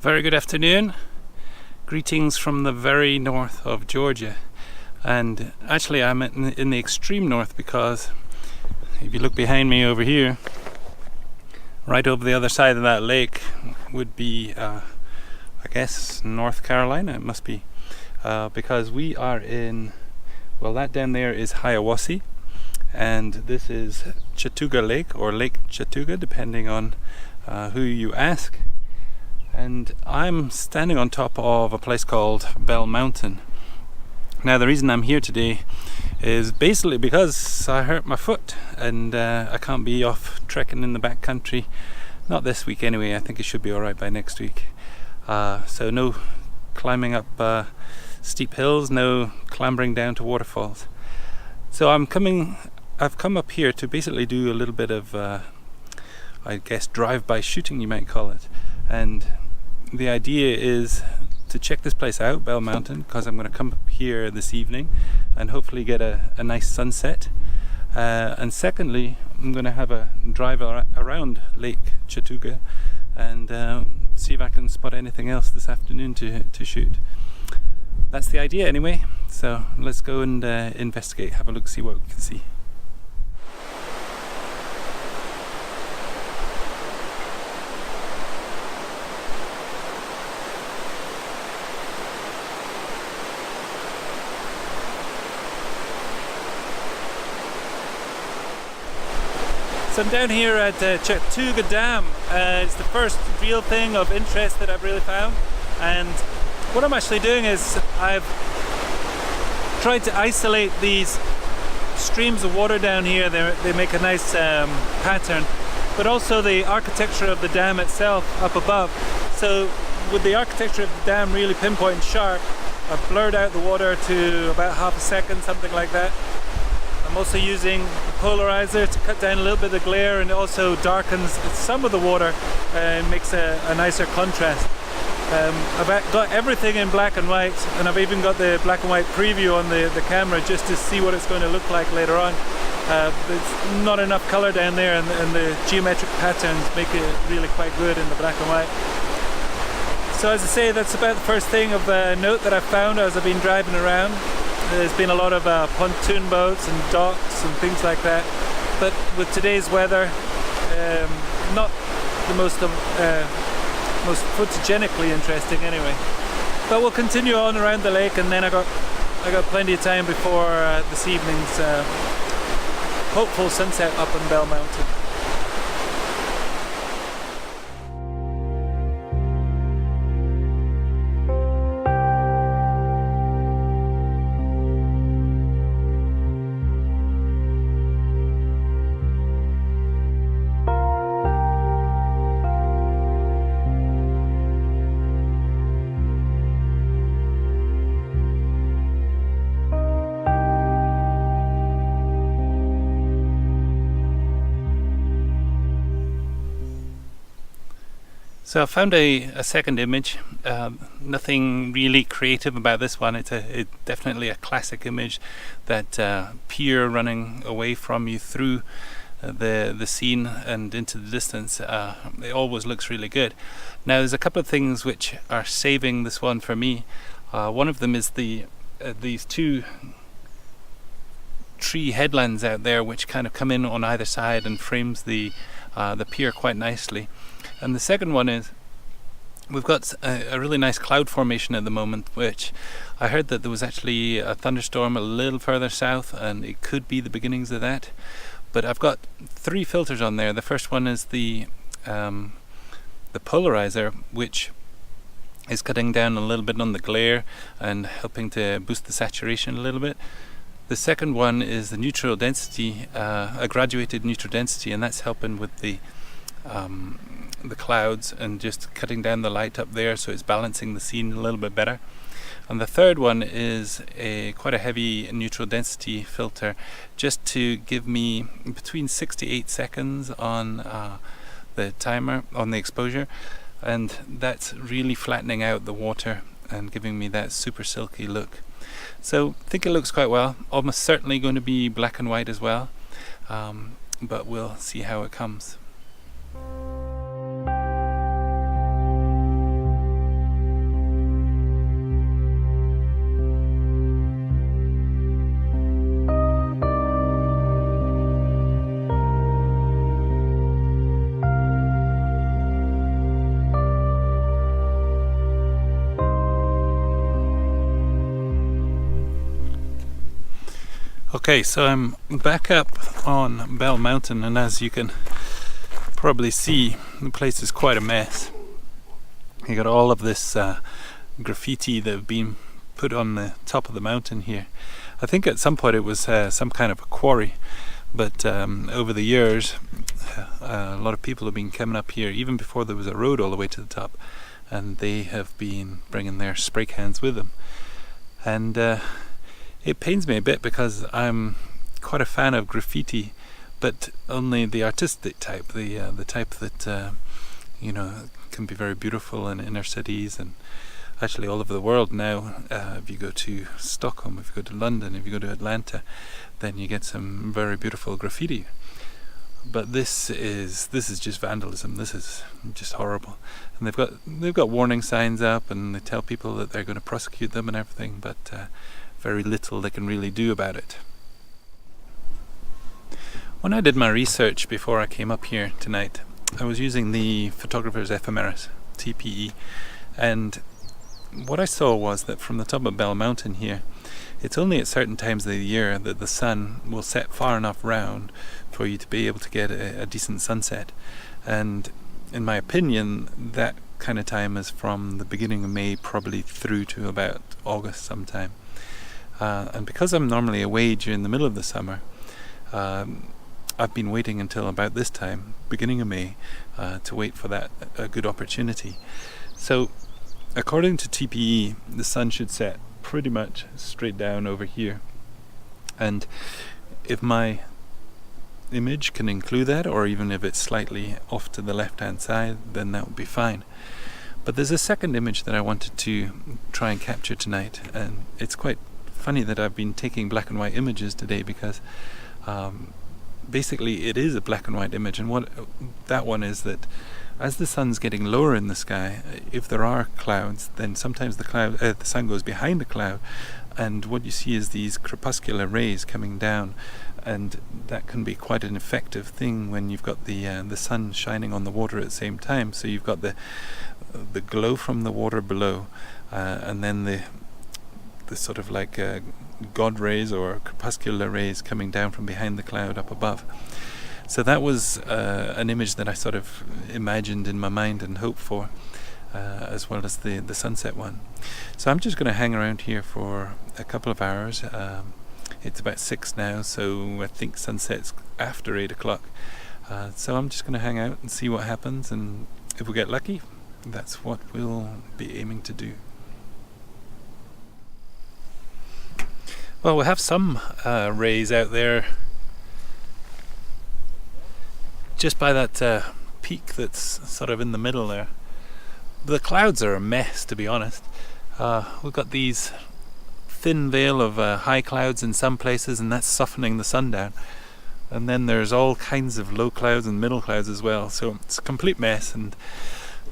Very good afternoon. Greetings from the very north of Georgia. And actually I'm in the extreme north, because if you look behind me over here, right over the other side of that lake would be, I guess, North Carolina. It must be, because we are in, well, that down there is Hiawasee, and this is Chatuge Lake, or Lake Chatuge, depending on who you ask. And I'm standing on top of a place called Bell Mountain. Now the reason I'm here today is basically because I hurt my foot, and I can't be off trekking in the back country, not this week anyway. I think it should be alright by next week. So no climbing up steep hills, no clambering down to waterfalls. So I've come up here to basically do a little bit of I guess drive-by shooting, you might call it. And the idea is to check this place out, Bell Mountain, because I'm going to come up here this evening and hopefully get a nice sunset. And secondly, I'm going to have a drive around Lake Chatuge and see if I can spot anything else this afternoon to shoot. That's the idea anyway, so let's go and investigate, have a look, see what we can see. So I'm down here at Chatuge Dam. It's the first real thing of interest that I've really found, and what I'm actually doing is I've tried to isolate these streams of water down here. They make a nice pattern, but also the architecture of the dam itself up above. So with the architecture of the dam really pinpoint and sharp, I've blurred out the water to about half a second, something like that. I'm also using a polarizer to cut down a little bit of the glare, and it also darkens some of the water and makes a nicer contrast. I've got everything in black and white, and I've even got the black and white preview on the camera just to see what it's going to look like later on. There's not enough colour down there, and the geometric patterns make it really quite good in the black and white. So as I say, that's about the first thing of note that I've found as I've been driving around. There's been a lot of pontoon boats and docks and things like that, but with today's weather, not the most photogenically interesting anyway. But we'll continue on around the lake, and then I got plenty of time before this evening's hopeful sunset up on Bell Mountain. So I found a second image. Nothing really creative about this one. It's definitely a classic image. That pier running away from you through the scene and into the distance. It always looks really good. Now there's a couple of things which are saving this one for me. One of them is these two tree headlands out there, which kind of come in on either side and frames the pier quite nicely. And the second one is we've got a really nice cloud formation at the moment, which I heard that there was actually a thunderstorm a little further south, and it could be the beginnings of that. But I've got 3 filters on there. The first one is the polarizer, which is cutting down a little bit on the glare and helping to boost the saturation a little bit. The second one is the neutral density, a graduated neutral density, and that's helping with the clouds and just cutting down the light up there, so it's balancing the scene a little bit better. And the third one is quite a heavy neutral density filter, just to give me between 6 to 8 seconds on the timer, on the exposure, and that's really flattening out the water and giving me that super silky look. So I think it looks quite well. Almost certainly going to be black and white as well, but we'll see how it comes. Okay, so I'm back up on Bell Mountain, and as you can probably see, the place is quite a mess. You got all of this graffiti that have been put on the top of the mountain here. I think at some point it was some kind of a quarry, but over the years a lot of people have been coming up here even before there was a road all the way to the top, and they have been bringing their spray cans with them. And it pains me a bit because I'm quite a fan of graffiti, but only the artistic type, the type that can be very beautiful in inner cities and actually all over the world now. If you go to Stockholm, if you go to London, if you go to Atlanta, then you get some very beautiful graffiti. But this is just vandalism. This is just horrible. And they've got warning signs up, and they tell people that they're going to prosecute them and everything, but very little they can really do about it. When I did my research before I came up here tonight, I was using the photographer's ephemeris, TPE, and what I saw was that from the top of Bell Mountain here, it's only at certain times of the year that the sun will set far enough round for you to be able to get a decent sunset. And in my opinion, that kind of time is from the beginning of May probably through to about August sometime. And because I'm normally away during the middle of the summer, I've been waiting until about this time, beginning of May, to wait for a good opportunity. So according to TPE, the sun should set pretty much straight down over here, and if my image can include that, or even if it's slightly off to the left hand side, then that would be fine. But there's a second image that I wanted to try and capture tonight, and it's quite funny that I've been taking black and white images today because basically it is a black and white image, and what that one is that as the sun's getting lower in the sky, if there are clouds, then sometimes the sun goes behind the cloud, and what you see is these crepuscular rays coming down, and that can be quite an effective thing when you've got the sun shining on the water at the same time. So you've got the glow from the water below, and then the sort of like God rays or crepuscular rays coming down from behind the cloud up above. So that was an image that I sort of imagined in my mind and hoped for, as well as the sunset one. So I'm just going to hang around here for a couple of hours. It's about 6 now, so I think sunset's after 8 o'clock. So I'm just going to hang out and see what happens, and if we get lucky, that's what we'll be aiming to do. Well, we have some rays out there just by that peak that's sort of in the middle there. The clouds are a mess, to be honest. We've got these thin veil of high clouds in some places, and that's softening the sun down. And then there's all kinds of low clouds and middle clouds as well. So it's a complete mess and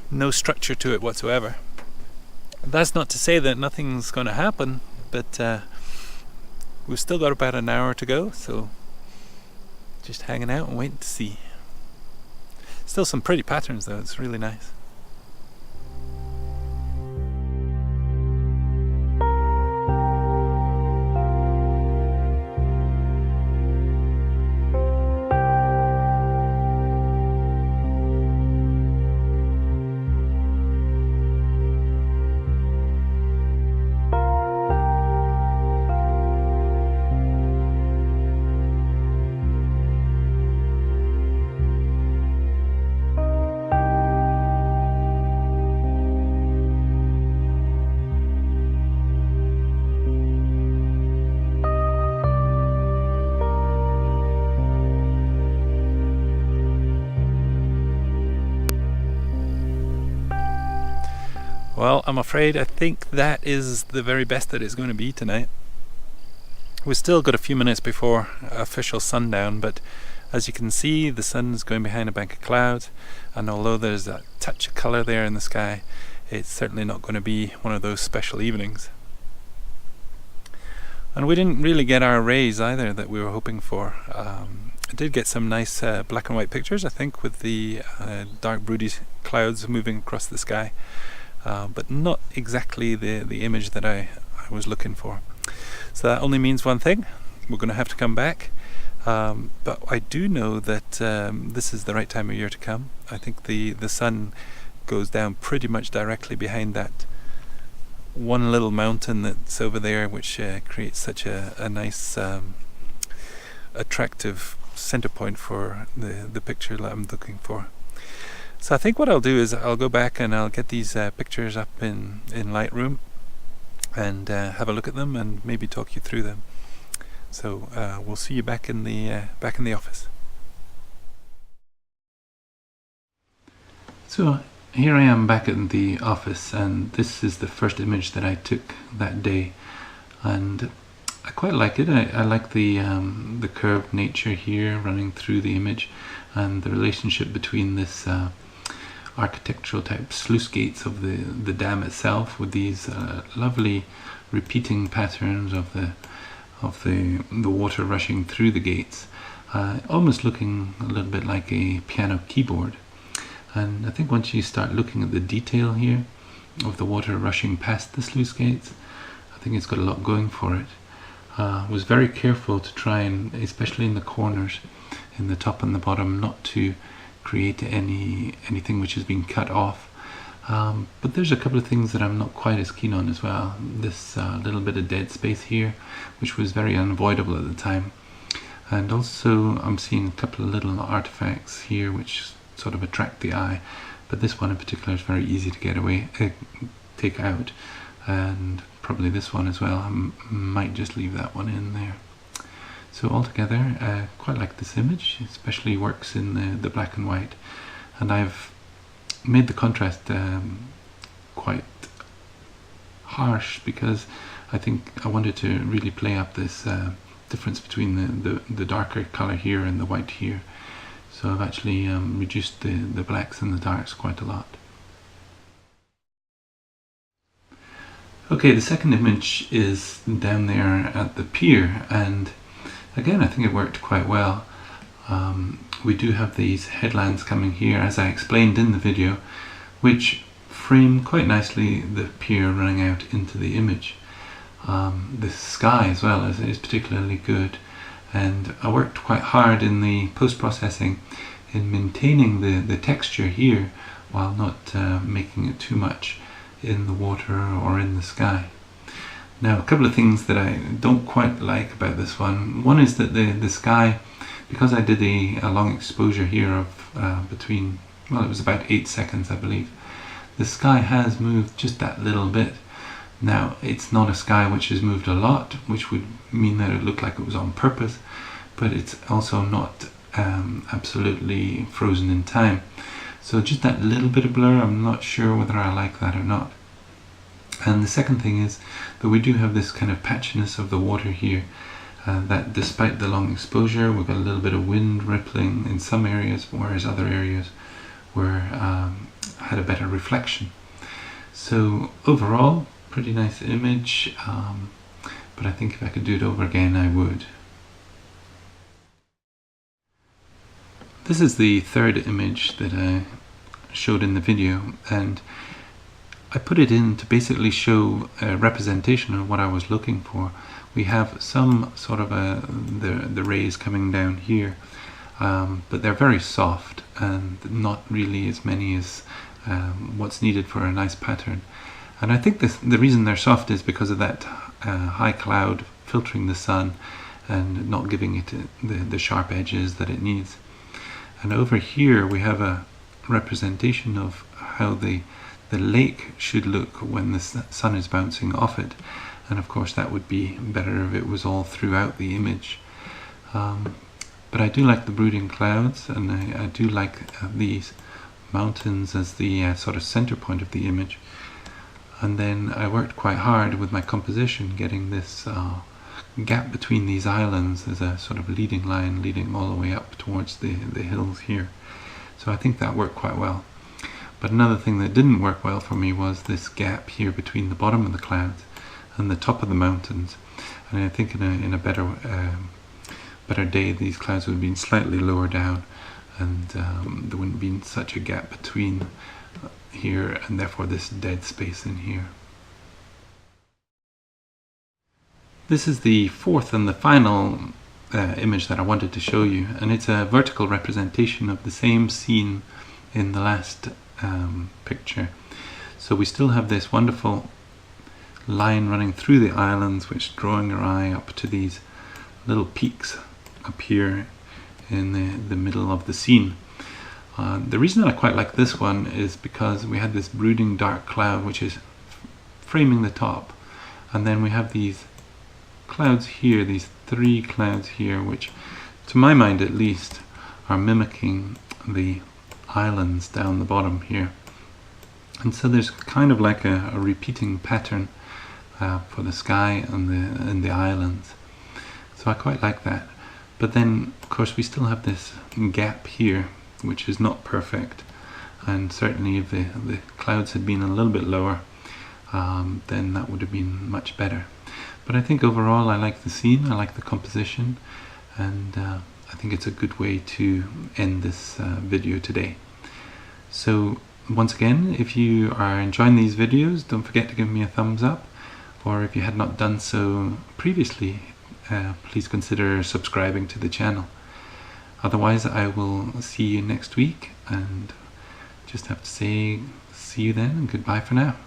no structure to it whatsoever. That's not to say that nothing's going to happen, but we've still got about an hour to go, so just hanging out and waiting to see. Still some pretty patterns though, it's really nice. Well, I'm afraid I think that is the very best that it's going to be tonight. We've still got a few minutes before official sundown, but as you can see, the sun's going behind a bank of clouds, and although there's a touch of colour there in the sky, it's certainly not going to be one of those special evenings. And we didn't really get our rays either that we were hoping for. I did get some nice black and white pictures, I think, with the dark broody clouds moving across the sky. But not exactly the image that I was looking for. So that only means one thing. we're going to have to come back. But I do know that this is the right time of year to come. I think the sun goes down pretty much directly behind that one little mountain that's over there, which creates such a nice attractive center point for the picture that I'm looking for. So I think what I'll do is I'll go back and I'll get these pictures up in Lightroom and have a look at them and maybe talk you through them. So we'll see you back in the office. So here I am back in the office, and this is the first image that I took that day, and I quite like it. I like the curved nature here running through the image, and the relationship between this architectural type sluice gates of the dam itself with these lovely repeating patterns of the water rushing through the gates, almost looking a little bit like a piano keyboard. And I think once you start looking at the detail here of the water rushing past the sluice gates, I think it's got a lot going for it. Was very careful to try and, especially in the corners, in the top and the bottom, not to create anything which has been cut off. But there's a couple of things that I'm not quite as keen on as well. This little bit of dead space here, which was very unavoidable at the time. And also I'm seeing a couple of little artifacts here which sort of attract the eye. But this one in particular is very easy to take out. And probably this one as well. I might just leave that one in there. So altogether, quite like this image, especially works in the black and white. And I've made the contrast quite harsh because I think I wanted to really play up this difference between the darker color here and the white here. So I've actually reduced the blacks and the darks quite a lot. Okay, the second image is down there at the pier, and again I think it worked quite well. We do have these headlands coming here, as I explained in the video, which frame quite nicely the pier running out into the image. The sky as well is particularly good, and I worked quite hard in the post-processing in maintaining the texture here while not making it too much in the water or in the sky. Now, a couple of things that I don't quite like about this one. One is that the sky, because I did a long exposure here of between, well, it was about 8 seconds I believe, the sky has moved just that little bit. Now, it's not a sky which has moved a lot, which would mean that it looked like it was on purpose, but it's also not absolutely frozen in time. So just that little bit of blur, I'm not sure whether I like that or not. And the second thing is that we do have this kind of patchiness of the water here, that despite the long exposure, we've got a little bit of wind rippling in some areas, whereas other areas had a better reflection. So overall, pretty nice image, but I think if I could do it over again, I would. This is the third image that I showed in the video, and I put it in to basically show a representation of what I was looking for. We have some sort of the rays coming down here, but they're very soft and not really as many as what's needed for a nice pattern. And I think the reason they're soft is because of that high cloud filtering the sun and not giving it the sharp edges that it needs. And over here we have a representation of how the lake should look when the sun is bouncing off it, and of course that would be better if it was all throughout the image. But I do like the brooding clouds, and I do like these mountains as the sort of center point of the image. And then I worked quite hard with my composition, getting this gap between these islands as a sort of leading line leading all the way up towards the hills here. So I think that worked quite well. But another thing that didn't work well for me was this gap here between the bottom of the clouds and the top of the mountains. And I think in a better day, these clouds would have been slightly lower down, and there wouldn't have been such a gap between here and therefore this dead space in here. This is the fourth and the final image that I wanted to show you, and it's a vertical representation of the same scene in the last picture. So we still have this wonderful line running through the islands, which is drawing our eye up to these little peaks up here in the middle of the scene. The reason that I quite like this one is because we had this brooding dark cloud which is framing the top, and then we have these clouds here, these three clouds here, which to my mind at least are mimicking the islands down the bottom here. And so there's kind of like a repeating pattern for the sky and the islands. So I quite like that. But then of course we still have this gap here which is not perfect, and certainly if the clouds had been a little bit lower, then that would have been much better. But I think overall I like the scene, I like the composition, and I think it's a good way to end this video today. So once again, if you are enjoying these videos, don't forget to give me a thumbs up, or if you had not done so previously, please consider subscribing to the channel. Otherwise, I will see you next week, and just have to say see you then and goodbye for now.